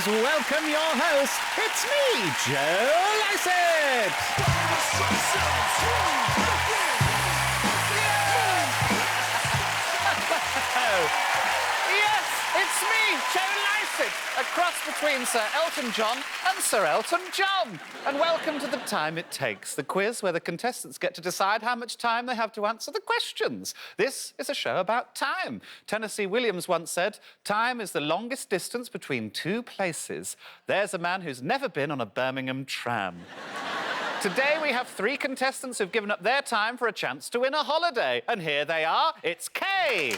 please welcome your host. It's me, Joe Lycett. Yes, it's me, Joe Lycett, a cross between Sir Elton John and Sir Elton John. And welcome to The Time It Takes, the quiz where the contestants get to decide how much time they have to answer the questions. This is a show about time. Tennessee Williams once said, "Time is the longest distance between two places." There's a man who's never been on a Birmingham tram. Today we have three contestants who've given up their time for a chance to win a holiday. And here they are. It's Kay,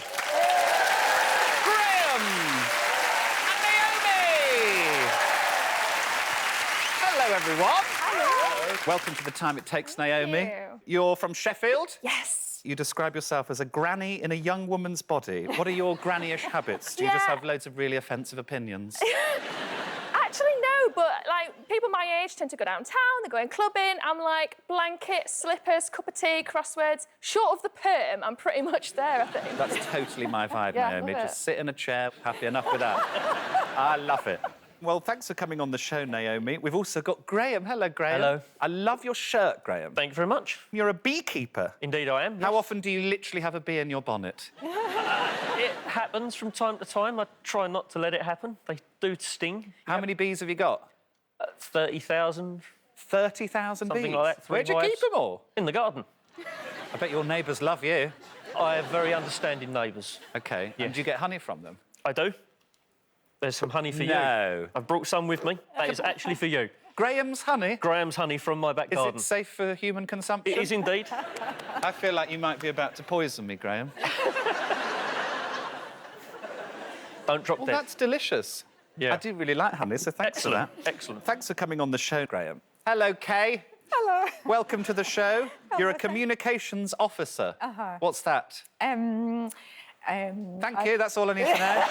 Graham, and Naomi. Hello, everyone. Hello. Welcome to The Time It Takes, Naomi. you. You're from Sheffield? Yes. You describe yourself as a granny in a young woman's body. What are your granny-ish habits? Do you just Yeah. have loads of really offensive opinions? Actually, no, but, like, people my age tend to go downtown, they're going clubbing. I'm like, blankets, slippers, cup of tea, crosswords. Short of the perm, I'm pretty much there, I think. That's totally my vibe, Yeah, Naomi. love it. Just sit in a chair, happy enough with that. I love it. Well, thanks for coming on the show, Naomi. We've also got Graham. Hello, Graham. Hello. I love your shirt, Graham. Thank you very much. You're a beekeeper. Indeed I am. How often do you literally have a bee in your bonnet? It happens from time to time. I try not to let it happen. They do sting. How many bees have you got? 30,000, 30,000 bees? something like that. Where'd you keep them all? In the garden. I bet your neighbours love you. I have very understanding neighbours. OK. Yes. And do you get honey from them? I do. There's some honey for No. you. I've brought some with me. That is actually for you. Graham's honey? Graham's honey from my back Is garden. it safe for human consumption? It is indeed. I feel like you might be about to poison me, Graham. Don't drop Well, dead. that's delicious. Yeah. I do really like honey, so thanks Excellent. for that. Excellent. Thanks for coming on the show, Graham. Hello, Kay. Hello. Welcome to the show. You're a thank- communications officer. What's that? Thank you, that's all I need to know.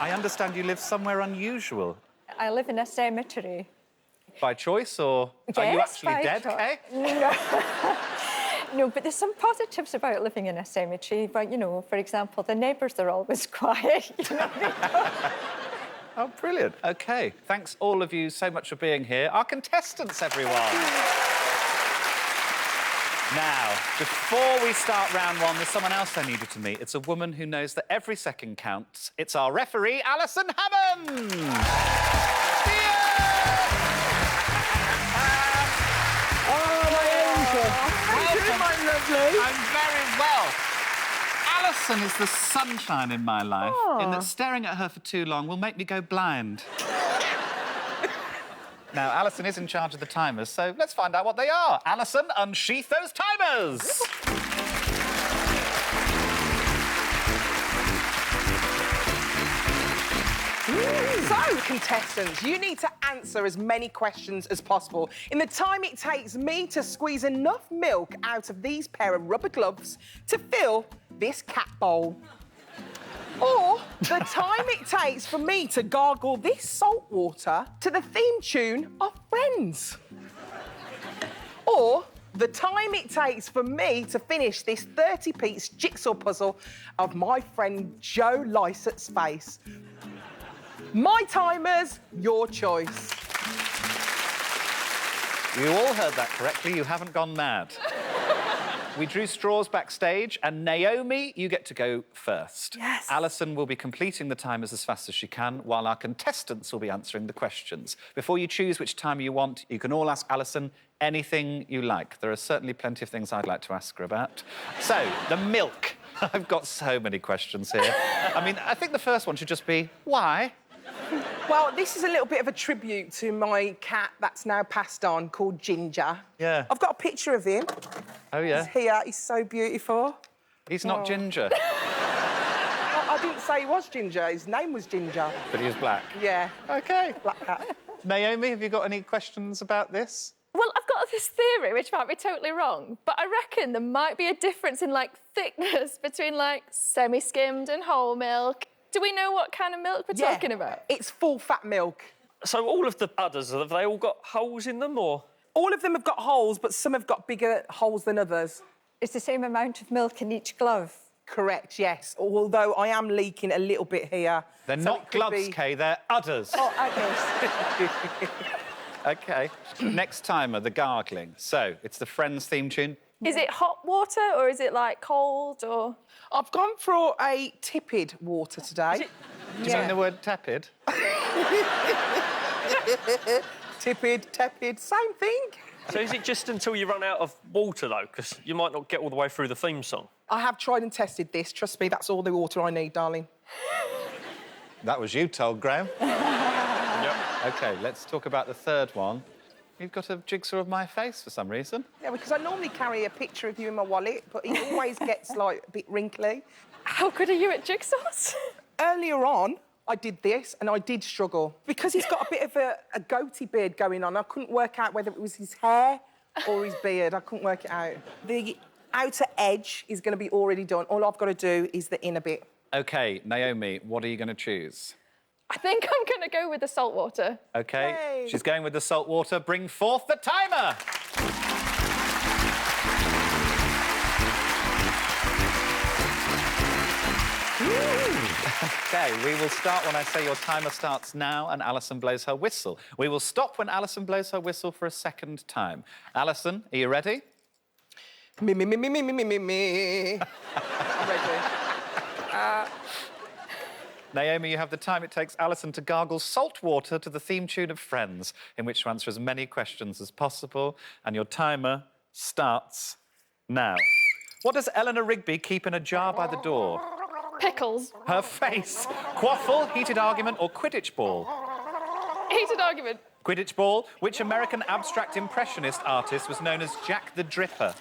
I understand you live somewhere unusual. I live in a cemetery. By choice, or are you Yes, actually by dead, choice. Kay? No, but there's some positives about living in a cemetery. But, you know, for example, the neighbours are always quiet. You know? Oh, brilliant. OK, thanks all of you so much for being here. Our contestants, everyone. Now, before we start round one, there's someone else I needed to meet. It's a woman who knows that every second counts. It's our referee, Alison Hammond. I'm very well. Alison is the sunshine in my life, in that staring at her for too long will make me go blind. Now, Alison is in charge of the timers, so let's find out what they are. Alison, unsheath those timers! So, contestants, you need to answer as many questions as possible in the time it takes me to squeeze enough milk out of these pair of rubber gloves to fill this cat bowl. Or the time it takes for me to gargle this salt water to the theme tune of Friends. Or the time it takes for me to finish this 30-piece jigsaw puzzle of my friend Joe Lycett's face. My timers, your choice. You all heard that correctly. You haven't gone mad. We drew straws backstage, and Naomi, you get to go first. Yes. Alison will be completing the timers as fast as she can, while our contestants will be answering the questions. Before you choose which timer you want, you can all ask Alison anything you like. There are certainly plenty of things I'd like to ask her about. So, the milk. I've got so many questions here. I mean, I think the first one should just be, why? Well, this is a little bit of a tribute to my cat that's now passed on, called Ginger. Yeah. I've got a picture of him. Oh, yeah? He's here, he's so beautiful. He's not Ginger, I didn't say he was Ginger, his name was Ginger. but he is black. Yeah, OK. black cat. Naomi, have you got any questions about this? Well, I've got this theory, which might be totally wrong, but I reckon there might be a difference in, like, thickness between, like, semi-skimmed and whole milk. Do we know what kind of milk we're talking about? It's full-fat milk. So all of the udders, have they all got holes in them, or...? All of them have got holes, but some have got bigger holes than others. It's the same amount of milk in each glove. Correct, yes. Although I am leaking a little bit here. They're so not it could gloves, be- Kay, they're udders. Oh, okay. OK. Next timer, the gargling. So, it's the Friends theme tune. Is it hot water or is it like cold or? I've gone for a tepid water today. Do you mean the word tepid? Tepid, same thing. So is it just until you run out of water, though? Because you might not get all the way through the theme song. I have tried and tested this. Trust me, that's all the water I need, darling. That was you told, Graham. Yep. OK, let's talk about the third one. You've got a jigsaw of my face for some reason. Yeah, because I normally carry a picture of you in my wallet, but it always gets, like, a bit wrinkly. How good are you at jigsaws? Earlier on, I did this, and I did struggle. Because he's got a bit of a goatee beard going on, I couldn't work out whether it was his hair or his beard. I couldn't work it out. The outer edge is going to be already done. All I've got to do is the inner bit. OK, Naomi, what are you going to choose? I think I'm going to go with the salt water. OK, Yay. she's going with the salt water. Bring forth the timer! OK, we will start when I say your timer starts now and Alison blows her whistle. We will stop when Alison blows her whistle for a second time. Alison, are you ready? Me. I'm ready. Naomi, you have the time it takes Alison to gargle salt water to the theme tune of Friends, in which to answer as many questions as possible. And your timer starts now. What does Eleanor Rigby keep in a jar by the door? Pickles. Her face. Quaffle, heated argument, or Quidditch ball? Heated argument. Quidditch ball. Which American abstract impressionist artist was known as Jack the Dripper?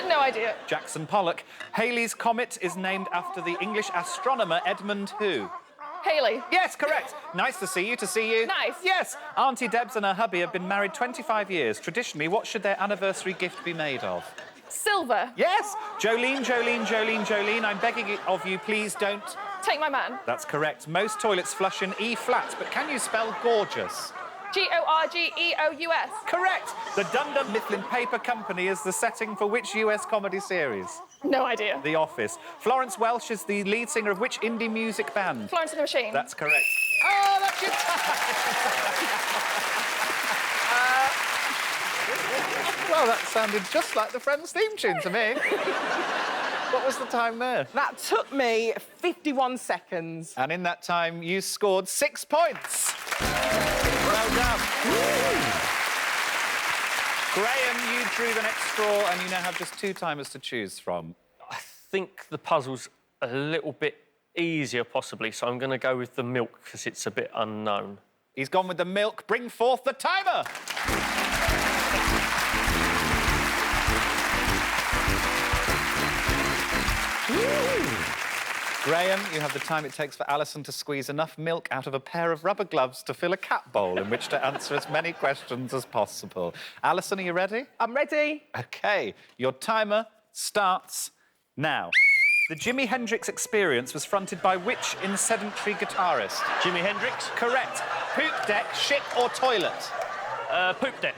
No idea. Jackson Pollock. Halley's Comet is named after the English astronomer Edmund who? Haley. Yes, correct. Nice to see you, Nice. Yes. Auntie Debs and her hubby have been married 25 years. Traditionally, what should their anniversary gift be made of? Silver. Yes. Jolene, I'm begging of you, please don't... Take my man. That's correct. Most toilets flush in E flat, but can you spell gorgeous? Gorgeous. Correct. The Dunder Mifflin Paper Company is the setting for which US comedy series? No idea. The Office. Florence Welch is the lead singer of which indie music band? Florence and the Machine. That's correct. Oh, that's your time! Well, that sounded just like the Friends theme tune to me. What was the time there? That took me 51 seconds. And in that time, you scored 6 points. Well done. Graham, you drew the next straw, and you now have just 2 timers to choose from. I think the puzzle's a little bit easier, possibly, so I'm going to go with the milk, because it's a bit unknown. He's gone with the milk. Bring forth the timer. Graham, you have the time it takes for Alison to squeeze enough milk out of a pair of rubber gloves to fill a cat bowl in which to answer as many questions as possible. Alison, are you ready? I'm ready. OK, your timer starts now. The Jimi Hendrix Experience was fronted by which sedentary guitarist? Jimi Hendrix. Correct. Poop deck, ship or toilet? Poop deck.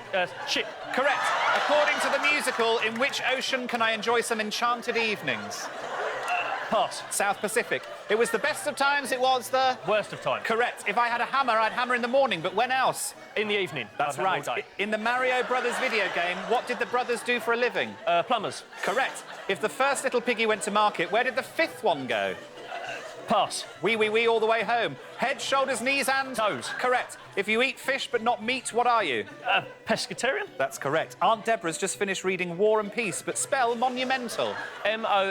Ship. Correct. According to the musical, in which ocean can I enjoy some enchanted evenings? Pass. South Pacific. It was the best of times, it was the... Worst of times. Correct. If I had a hammer, I'd hammer in the morning, but when else? In the evening. That's I'd have right. all day. In the Mario Brothers video game, what did the brothers do for a living? Plumbers. Correct. If the first little piggy went to market, where did the 5th one go? Pass. Wee all the way home. Head, shoulders, knees and... Toes. Correct. If you eat fish but not meat, what are you? Pescatarian. That's correct. Aunt Deborah's just finished reading War and Peace, but spell monumental. Monumental.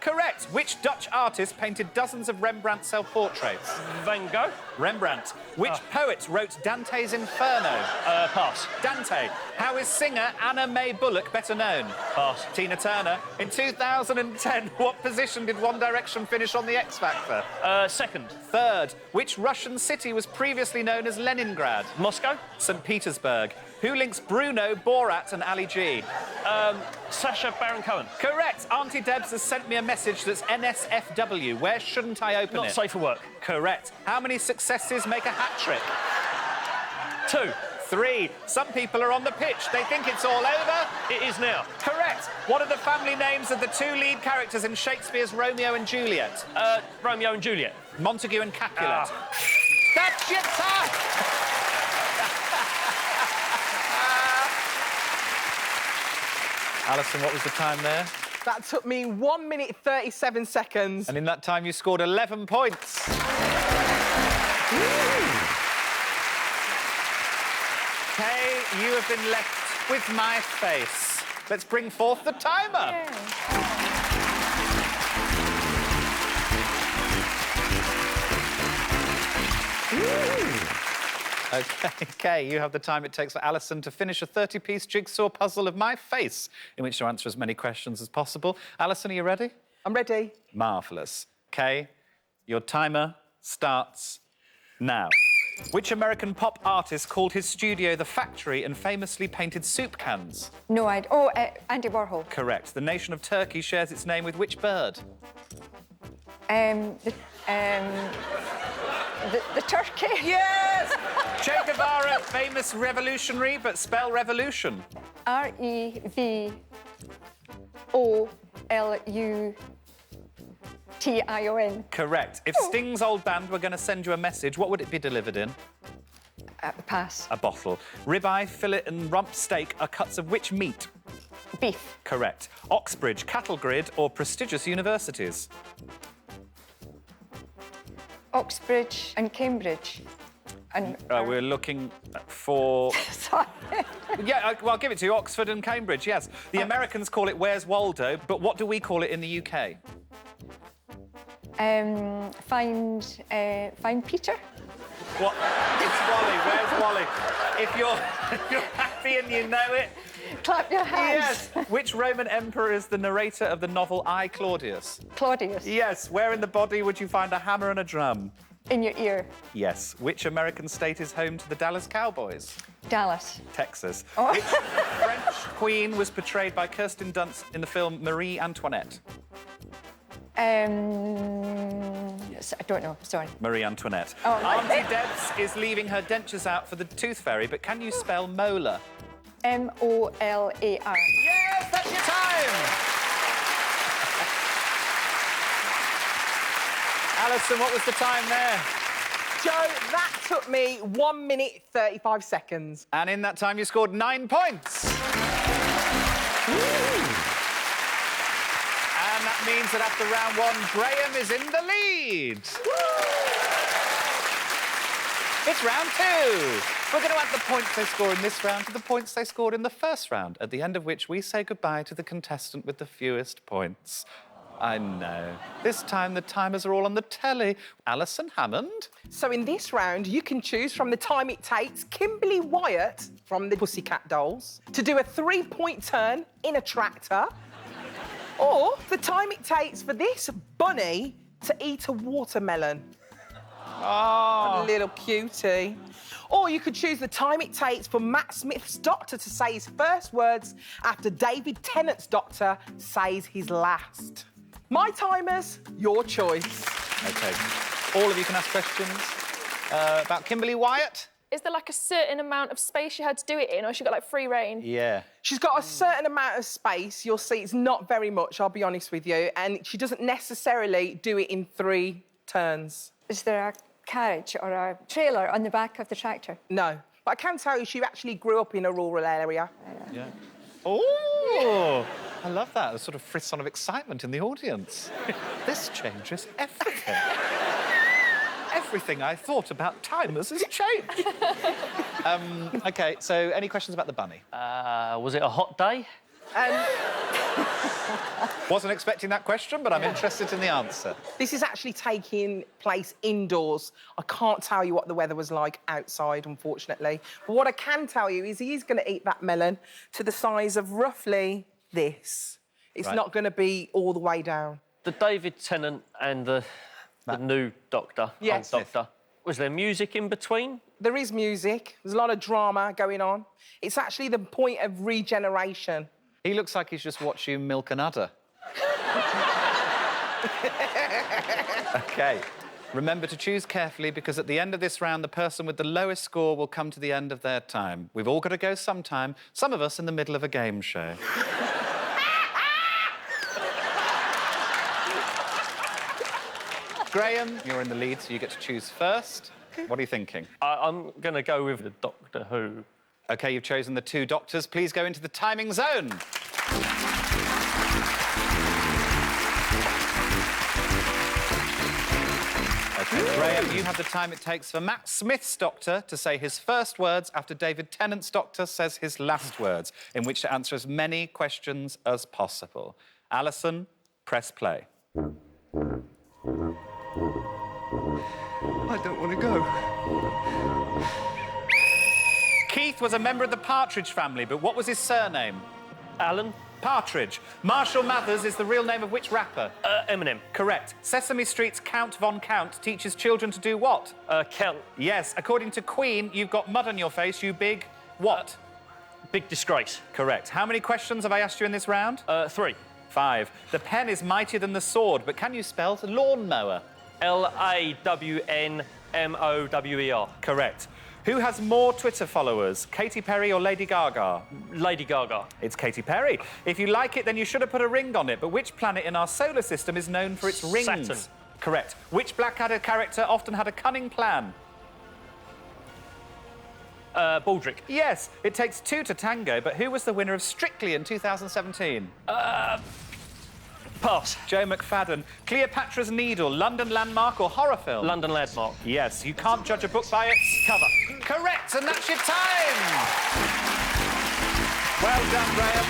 Correct. Which Dutch artist painted dozens of Rembrandt self-portraits? Van Gogh. Rembrandt. Which poet wrote Dante's Inferno? Pass. Dante. How is singer Anna Mae Bullock better known? Pass. Tina Turner. In 2010, what position did One Direction finish on the X Factor? Second. Third. Which Russian city was previously known as Leningrad? Moscow. St. Petersburg. Who links Bruno, Borat and Ali G? Sacha Baron Cohen. Correct. Auntie Debs has sent me a message that's NSFW. Where shouldn't I open it? Not safe for work. Correct. How many successes make a hat-trick? 2. 3. Some people are on the pitch. They think it's all over. It is now. Correct. Correct. What are the family names of the two lead characters in Shakespeare's Romeo and Juliet? Romeo and Juliet. Montague and Capulet. That's your time! Alison, what was the time there? That took me 1 minute 37 seconds. And in that time, you scored 11 points. Kay, you have been left with my face. Let's bring forth the timer. OK, Kay, you have the time it takes for Alison to finish a 30-piece jigsaw puzzle of my face, in which to answer as many questions as possible. Alison, are you ready? I'm ready. Marvellous. Kay, your timer starts now. Which American pop artist called his studio The Factory and famously painted soup cans? No, Andy Warhol. Correct. The nation of Turkey shares its name with which bird? The turkey. Yes! Che Guevara, famous revolutionary, but spell revolution. REVOLUTION. Correct. If Sting's old band were going to send you a message, what would it be delivered in? Pass. A bottle. Ribeye, fillet and rump steak are cuts of which meat? Beef. Correct. Oxbridge, Cattle Grid or prestigious universities? Oxbridge and Cambridge. And We're looking for... sorry. Yeah, well, I'll give it to you. Oxford and Cambridge, yes. The Americans call it Where's Waldo, but what do we call it in the UK? Find Peter. What? It's Wally. Where's Wally? If you're happy and you know it... Clap your hands. Yes. Which Roman emperor is the narrator of the novel I, Claudius? Claudius. Yes. Where in the body would you find a hammer and a drum? In your ear. Yes. Which American state is home to the Dallas Cowboys? Dallas. Texas. Oh. Which French queen was portrayed by Kirsten Dunst in the film Marie Antoinette? Yes, I don't know, sorry. Marie Antoinette. Oh, Auntie Debs is leaving her dentures out for the tooth fairy, but can you spell molar? MOLAR. Yes, that's your time! Alison, what was the time there? Joe, that took me 1 minute 35 seconds. And in that time, you scored 9 points. And that means that after round one, Graham is in the lead. It's round two. We're going to add the points they score in this round to the points they scored in the first round, at the end of which we say goodbye to the contestant with the fewest points. I know. This time, the timers are all on the telly. Alison Hammond. So in this round, you can choose from the time it takes Kimberly Wyatt from the Pussycat Dolls to do a 3-point turn in a tractor, or the time it takes for this bunny to eat a watermelon. Oh. A little cutie. Or you could choose the time it takes for Matt Smith's doctor to say his first words after David Tennant's doctor says his last. My timers, your choice. OK. All of you can ask questions about Kimberly Wyatt. Is there like a certain amount of space you had to do it in, or she got like free reign? Yeah. She's got a certain amount of space. You'll see it's not very much, I'll be honest with you. And she doesn't necessarily do it in 3 turns. Is there a carriage or a trailer on the back of the tractor? No. But I can tell you she actually grew up in a rural area. Yeah. Oh, I love that. A sort of frisson of excitement in the audience. This changes everything. Everything I thought about timers has changed. OK, so any questions about the bunny? Was it a hot day? Wasn't expecting that question, but I'm interested in the answer. This is actually taking place indoors. I can't tell you what the weather was like outside, unfortunately. But what I can tell you is he is going to eat that melon to the size of roughly this. It's Right. not going to be all the way down. The David Tennant and the new doctor, Yes. old doctor. Was there music in between? There is music. There's a lot of drama going on. It's actually the point of regeneration. He looks like he's just watched you milk an udder. OK. Remember to choose carefully, because at the end of this round, the person with the lowest score will come to the end of their time. We've all got to go sometime, some of us in the middle of a game show. Graham, you're in the lead, so you get to choose first. What are you thinking? I'm going to go with the Doctor Who. OK, you've chosen the 2 doctors. Please go into the timing zone. OK, Graham, you have the time it takes for Matt Smith's doctor to say his first words after David Tennant's doctor says his last words, in which to answer as many questions as possible. Alison, press play. I don't want to go. Keith was a member of the Partridge family, but what was his surname? Alan? Partridge. Marshall Mathers is the real name of which rapper? Eminem. Correct. Sesame Street's Count Von Count teaches children to do what? Count. Yes. According to Queen, you've got mud on your face, you big... what? Big disgrace. Correct. How many questions have I asked you in this round? 3. 5. The pen is mightier than the sword, but can you spell lawnmower? L-A-W-N-M-O-W-E-R. Correct. Who has more Twitter followers, Katy Perry or Lady Gaga? Lady Gaga. It's Katy Perry. If you like it, then you should have put a ring on it. But which planet in our solar system is known for its rings? Saturn. Correct. Which Blackadder character often had a cunning plan? Baldric. Yes, it takes 2 to tango, but who was the winner of Strictly in 2017? Pass. Joe McFadden. Cleopatra's Needle, London landmark or horror film? London Landmark. Yes, you can't judge a book by its cover. Correct, and that's your time! Well done, Graham.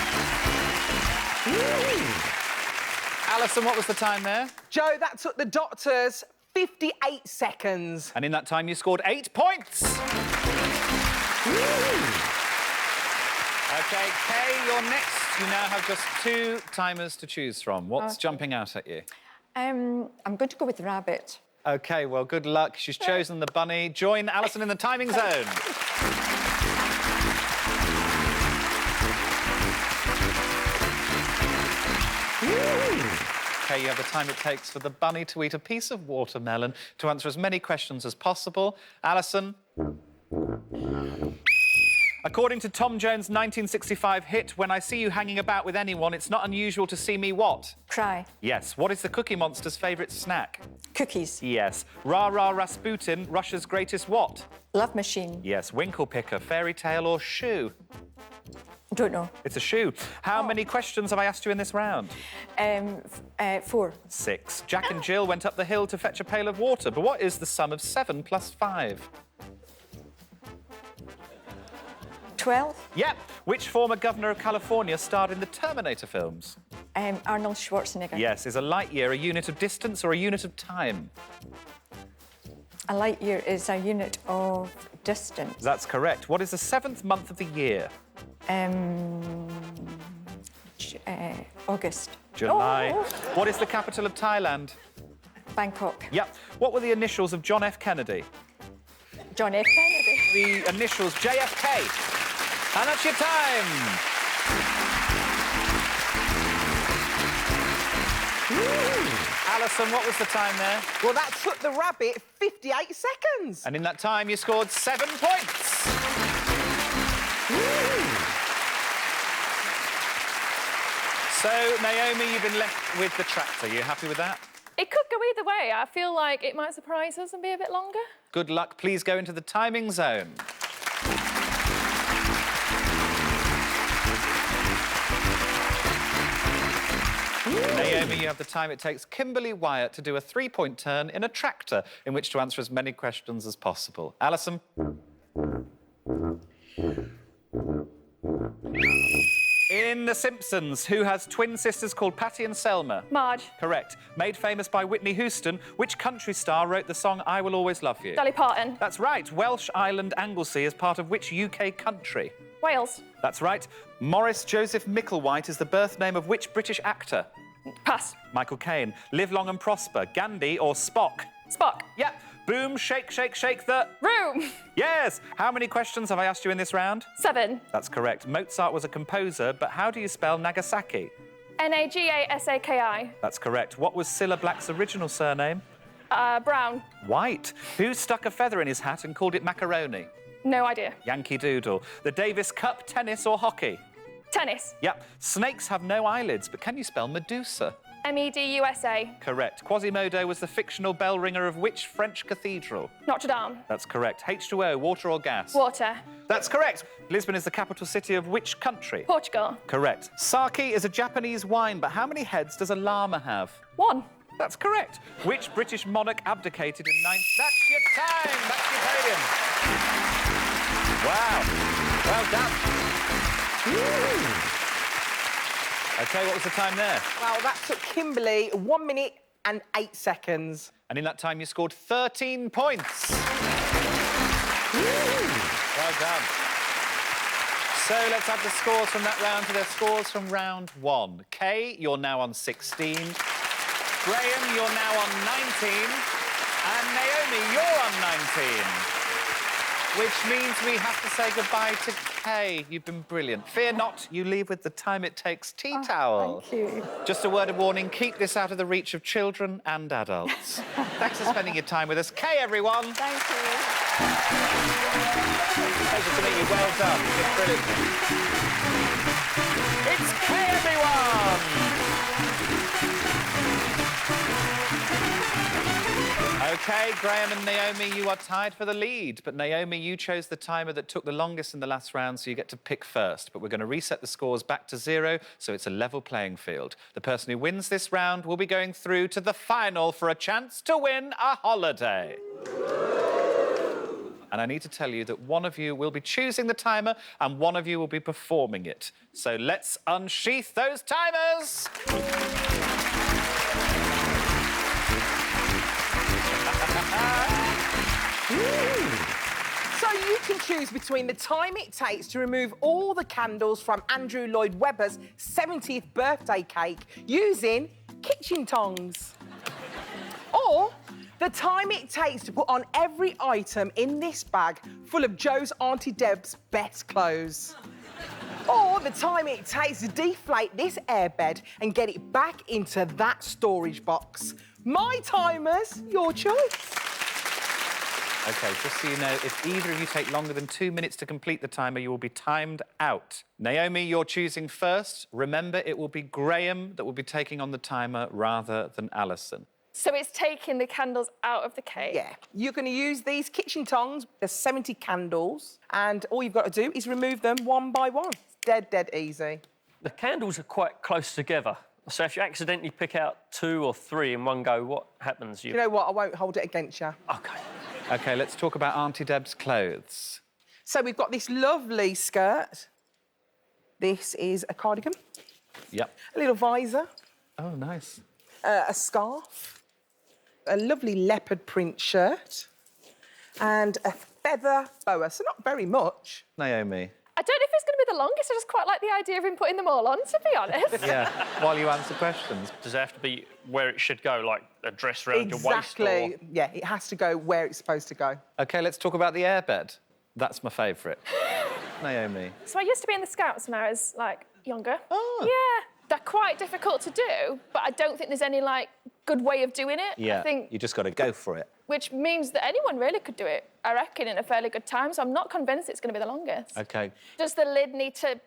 Alison, what was the time there? Joe, that took the doctors 58 seconds. And in that time, you scored 8 points. OK, Kay, you're next. You now have just 2 timers to choose from. What's jumping out at you? I'm going to go with rabbit. OK, well, good luck. She's chosen the bunny. Join Alison in the timing zone. OK, you have the time it takes for the bunny to eat a piece of watermelon to answer as many questions as possible. Alison? According to Tom Jones' 1965 hit, When I See You Hanging About With Anyone, it's not unusual to see me what? Cry. Yes. What is the Cookie Monster's favourite snack? Cookies. Yes. Ra Ra Rasputin, Russia's greatest what? Love machine. Yes. Winkle Picker, fairy tale or shoe? Don't know. It's a shoe. How many questions have I asked you in this round? 4. 6. Jack and Jill went up the hill to fetch a pail of water, but what is the sum of 7 plus 5? 12. Yep. Which former governor of California starred in the Terminator films? Arnold Schwarzenegger. Yes. Is a light year a unit of distance or a unit of time? A light year is a unit of distance. That's correct. What is the 7th month of the year? August. July. Oh. What is the capital of Thailand? Bangkok. Yep. What were the initials of John F. Kennedy? John F. Kennedy. The initials JFK. And that's your time. Alison, what was the time there? Well, that took the rabbit 58 seconds. And in that time, you scored 7 points. So, Naomi, you've been left with the tractor. You happy with that? It could go either way. I feel like it might surprise us and be a bit longer. Good luck. Please go into the timing zone. Naomi, you have the time it takes Kimberly Wyatt to do a 3-point turn in a tractor in which to answer as many questions as possible. Alison? In The Simpsons, who has twin sisters called Patty and Selma? Marge. Correct. Made famous by Whitney Houston, which country star wrote the song I Will Always Love You? Dolly Parton. That's right. Welsh island Anglesey is part of which UK country? Wales. That's right. Maurice Joseph Micklewhite is the birth name of which British actor? Pass. Michael Caine. Live long and prosper. Gandhi or Spock? Spock. Yep. Boom, shake, shake, shake the... Room. Yes! How many questions have I asked you in this round? 7. That's correct. Mozart was a composer, but how do you spell Nagasaki? Nagasaki. That's correct. What was Cilla Black's original surname? Brown. White. Who stuck a feather in his hat and called it macaroni? No idea. Yankee Doodle. The Davis Cup, tennis or hockey? Tennis. Yep. Snakes have no eyelids, but can you spell Medusa? MED-USA. Correct. Quasimodo was the fictional bell ringer of which French cathedral? Notre Dame. That's correct. H2O, water or gas? Water. That's correct. Lisbon is the capital city of which country? Portugal. Correct. Sake is a Japanese wine, but how many heads does a llama have? 1. That's correct. Which British monarch abdicated in 9... That's your time! Back to your podium. Wow. Well done. OK, what was the time there? Well, that took Kimberly 1 minute and 8 seconds. And in that time, you scored 13 points. Well done. So let's add the scores from that round to their scores from round 1. Kay, you're now on 16. Graham, you're now on 19. And Naomi, you're on 19. Which means we have to say goodbye to Kay. You've been brilliant. Fear not, you leave with the Time It Takes tea towel. Thank you. Just a word of warning, keep this out of the reach of children and adults. Thanks for spending your time with us. Kay, everyone. Thank you. Pleasure to meet you. Well done. You've been brilliant. It's Kay, everyone. OK, Graham and Naomi, you are tied for the lead. But Naomi, you chose the timer that took the longest in the last round, so you get to pick first. But we're going to reset the scores back to 0, so it's a level playing field. The person who wins this round will be going through to the final for a chance to win a holiday. And I need to tell you that one of you will be choosing the timer and one of you will be performing it. So let's unsheath those timers! So you can choose between the time it takes to remove all the candles from Andrew Lloyd Webber's 70th birthday cake using kitchen tongs. Or the time it takes to put on every item in this bag full of Joe's Auntie Deb's best clothes. Or the time it takes to deflate this airbed and get it back into that storage box. My timers, your choice. OK, just so you know, if either of you take longer than 2 minutes to complete the timer, you will be timed out. Naomi, you're choosing first. Remember, it will be Graham that will be taking on the timer rather than Alison. So it's taking the candles out of the cake? Yeah. You're going to use these kitchen tongs. There's 70 candles, and all you've got to do is remove them one by one. It's dead, dead easy. The candles are quite close together. So if you accidentally pick out 2 or 3 in one go, what happens? You know what? I won't hold it against you. OK. OK, let's talk about Auntie Deb's clothes. So we've got this lovely skirt. This is a cardigan. Yep. A little visor. Oh, nice. A scarf. A lovely leopard print shirt. And a feather boa. So not very much. Naomi. I don't know if it's going to be the longest. I just quite like the idea of him putting them all on, to be honest. Yeah, while you answer questions. Does it have to be where it should go, like a dress around your waist? Exactly. Yeah, it has to go where it's supposed to go. OK, let's talk about the airbed. That's my favourite. Naomi. So I used to be in the Scouts when I was, like, younger. Oh. Yeah. They're quite difficult to do, but I don't think there's any, like, good way of doing it. Yeah, I think, you just got to go for it. which means that anyone really could do it, I reckon, in a fairly good time. So I'm not convinced it's going to be the longest. OK. Does the lid need to,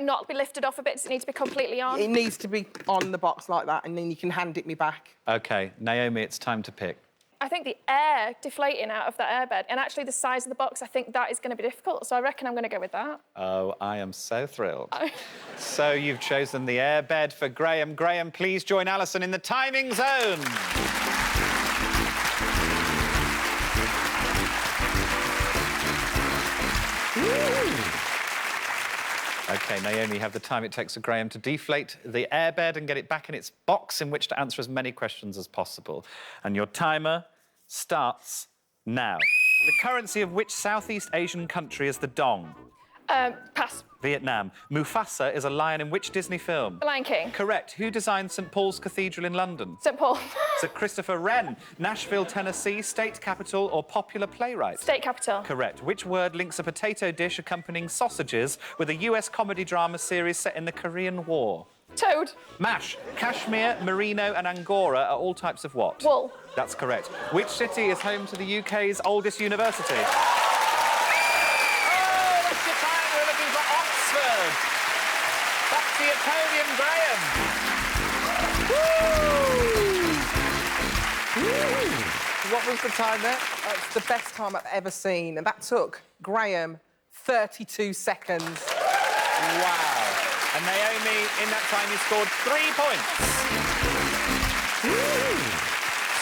not be lifted off a bit? Does it need to be completely on? It needs to be on the box like that, and then you can hand it me back. OK, Naomi, it's time to pick. I think the air deflating out of that airbed, and actually the size of the box, I think that is going to be difficult. So I reckon I'm going to go with that. Oh, I am so thrilled. So you've chosen the airbed for Graham. Graham, please join Alison in the timing zone. OK, Naomi, you have the time it takes for Graham to deflate the airbed and get it back in its box in which to answer as many questions as possible. And your timer starts now. The currency of which Southeast Asian country is the dong? Pass. Vietnam. Mufasa is a lion in which Disney film? The Lion King. Correct. Who designed St Paul's Cathedral in London? St Paul. Sir Christopher Wren. Nashville, Tennessee, state capital or popular playwright? State capital. Correct. Which word links a potato dish accompanying sausages with a US comedy drama series set in the Korean War? Toad. MASH. Cashmere, merino and angora are all types of what? Wool. That's correct. Which city is home to the UK's oldest university? Back to your podium, Graham. What was the time there? That's the best time I've ever seen, and that took Graham 32 seconds. Wow. And Naomi, in that time, you scored 3 points.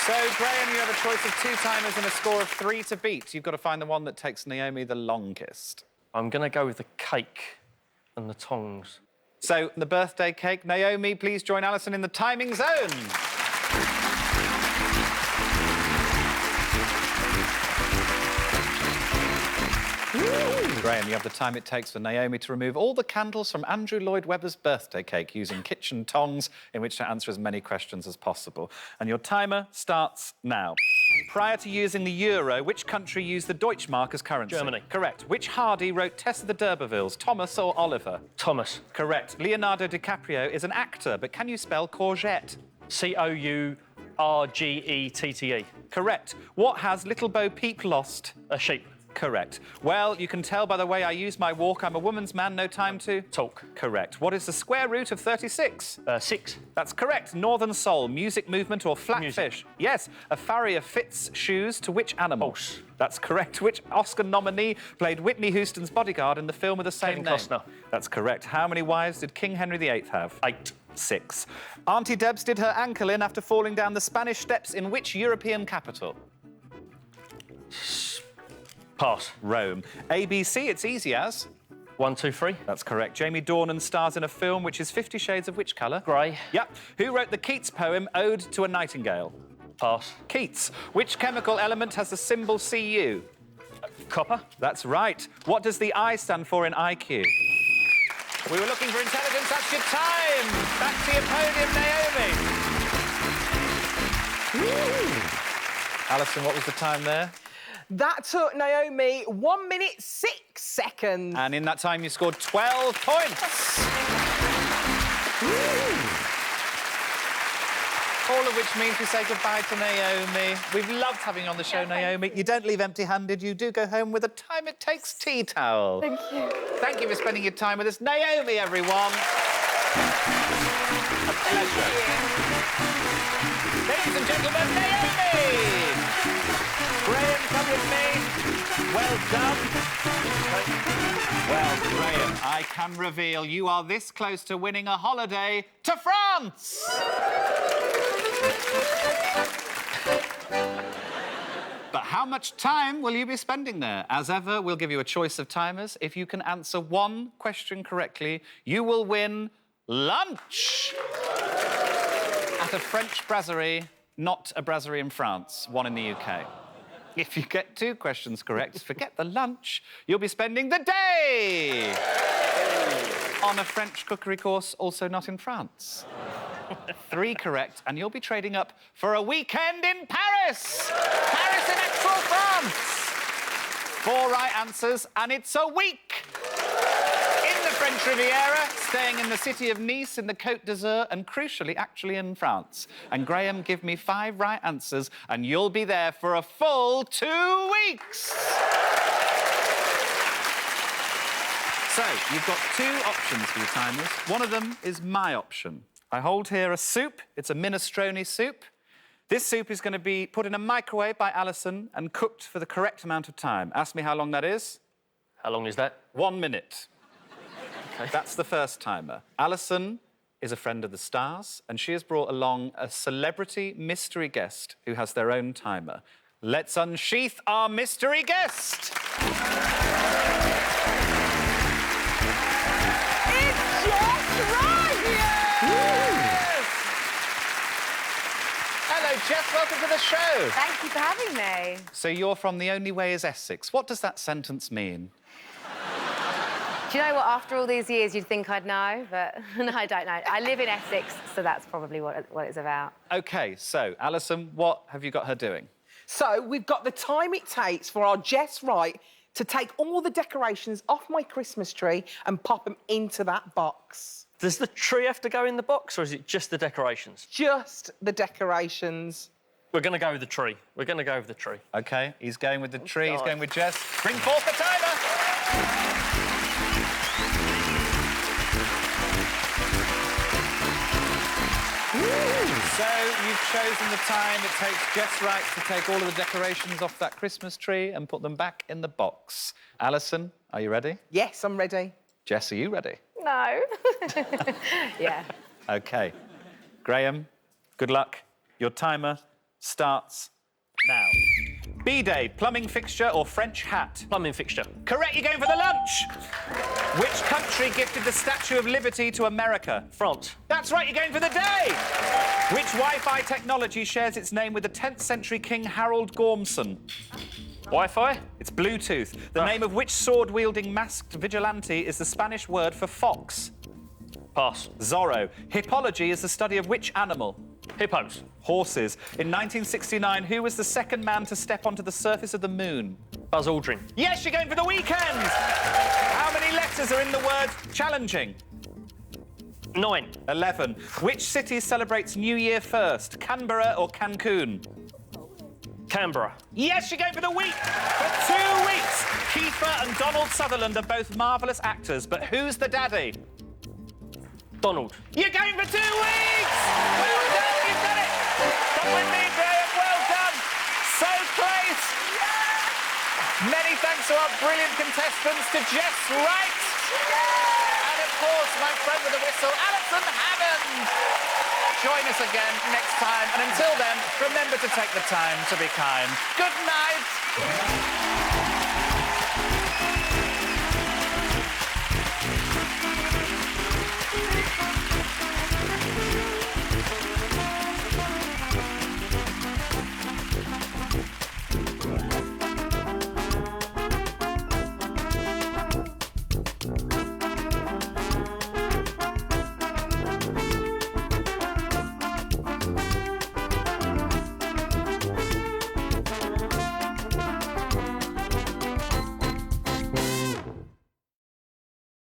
So, Graham, you have a choice of 2 timers and a score of 3 to beat. You've got to find the one that takes Naomi the longest. I'm going to go with the cake and the tongs. So, the birthday cake. Naomi, please join Alison in the timing zone. Graham, you have the time it takes for Naomi to remove all the candles from Andrew Lloyd Webber's birthday cake using kitchen tongs in which to answer as many questions as possible. And your timer starts now. Prior to using the euro, which country used the Deutschmark as currency? Germany. Correct. Which Hardy wrote Tess of the D'Urbervilles, Thomas or Oliver? Thomas. Correct. Leonardo DiCaprio is an actor, but can you spell courgette? Courgette. Correct. What has Little Bo Peep lost? A sheep. Correct. Well, you can tell by the way I use my walk, I'm a woman's man, no time to... Talk. Correct. What is the square root of 36? 6. That's correct. Northern soul, music movement or flatfish? Music. Yes. A farrier fits shoes to which animal? Horse. That's correct. Which Oscar nominee played Whitney Houston's bodyguard in the film with the same Kevin name? Costner. That's correct. How many wives did King Henry VIII have? 8. 6. Auntie Debs did her ankle in after falling down the Spanish steps in which European capital? Pass. Rome. ABC, it's easy as? 1, 2, 3. That's correct. Jamie Dornan stars in a film which is 50 Shades of which colour? Grey. Yep. Who wrote the Keats poem Ode to a Nightingale? Pass. Keats. Which chemical element has the symbol Cu? Copper. That's right. What does the I stand for in IQ? We were looking for intelligence. That's your time. Back to your podium, Naomi. Alison, what was the time there? That took Naomi 1 minute 6 seconds. And in that time, you scored 12 points. All of which means we say goodbye to Naomi. We've loved having you on the show, Naomi. You don't leave empty-handed. You do go home with a time it takes tea towel. Thank you. Thank you for spending your time with us. Naomi, everyone. A pleasure. Ladies and gentlemen, Naomi! Graham, come with me. Well done. Well, Graham, I can reveal you are this close to winning a holiday to France. But how much time will you be spending there? As ever, we'll give you a choice of timers. If you can answer one question correctly, you will win lunch at a French brasserie, not a brasserie in France, one in the UK. If you get 2 questions correct, forget the lunch, you'll be spending the day on a French cookery course, also not in France. 3 correct, and you'll be trading up for a weekend in Paris! Paris in Aix-en-France! 4 right answers, and it's a week in the French Riviera, staying in the city of Nice in the Côte d'Azur, and crucially, actually in France. And Graham, give me 5 right answers, and you'll be there for a full 2 weeks! So, you've got 2 options for your timers. One of them is my option. I hold here a soup. It's a minestrone soup. This soup is going to be put in a microwave by Alison and cooked for the correct amount of time. Ask me how long that is. How long is that? 1 minute. Okay. That's the first timer. Alison is a friend of the stars, and she has brought along a celebrity mystery guest who has their own timer. Let's unsheath our mystery guest. Hello, Jess. Welcome to the show. Thank you for having me. So you're from The Only Way is Essex. What does that sentence mean? Do you know what? After all these years, you'd think I'd know, but no, I don't know. I live in Essex, so that's probably what it's about. OK, so, Alison, what have you got her doing? So we've got the time it takes for our Jess Wright to take all the decorations off my Christmas tree and pop them into that box. Does the tree have to go in the box, or is it just the decorations? Just the decorations. We're going to go with the tree. We're going to go with the tree. OK, he's going with the tree, he's God. going with Jess. Bring forth the timer! So you've chosen the time it takes Jess Wright to take all of the decorations off that Christmas tree and put them back in the box. Alison, are you ready? Yes, I'm ready. Jess, are you ready? No. Yeah. OK. Graham, good luck. Your timer starts now. B-Day, plumbing fixture or French hat? Plumbing fixture. Correct, you're going for the lunch. Which country gifted the Statue of Liberty to America? France. That's right, you're going for the day. Which Wi-Fi technology shares its name with the 10th century King Harold Gormson? Wi-Fi. It's Bluetooth. The name of which sword-wielding masked vigilante is the Spanish word for fox? Pass. Zorro. Hippology is the study of which animal? Hippos. Horses. In 1969, who was the second man to step onto the surface of the moon? Buzz Aldrin. Yes, you're going for the weekend! How many letters are in the word challenging? 9. 11. Which city celebrates New Year first? Canberra or Cancun? Canberra. Yes, you're going for the week! For 2 weeks! Kiefer and Donald Sutherland are both marvellous actors, but who's the daddy? Donald. You're going for 2 weeks! Well done, you've done it! Come with me, Graham, well done! So close! Many thanks to our brilliant contestants, to Jess Wright, and of course, my friend with a whistle, Alison Hammond. Join us again next time, and until then, remember to take the time to be kind. Good night!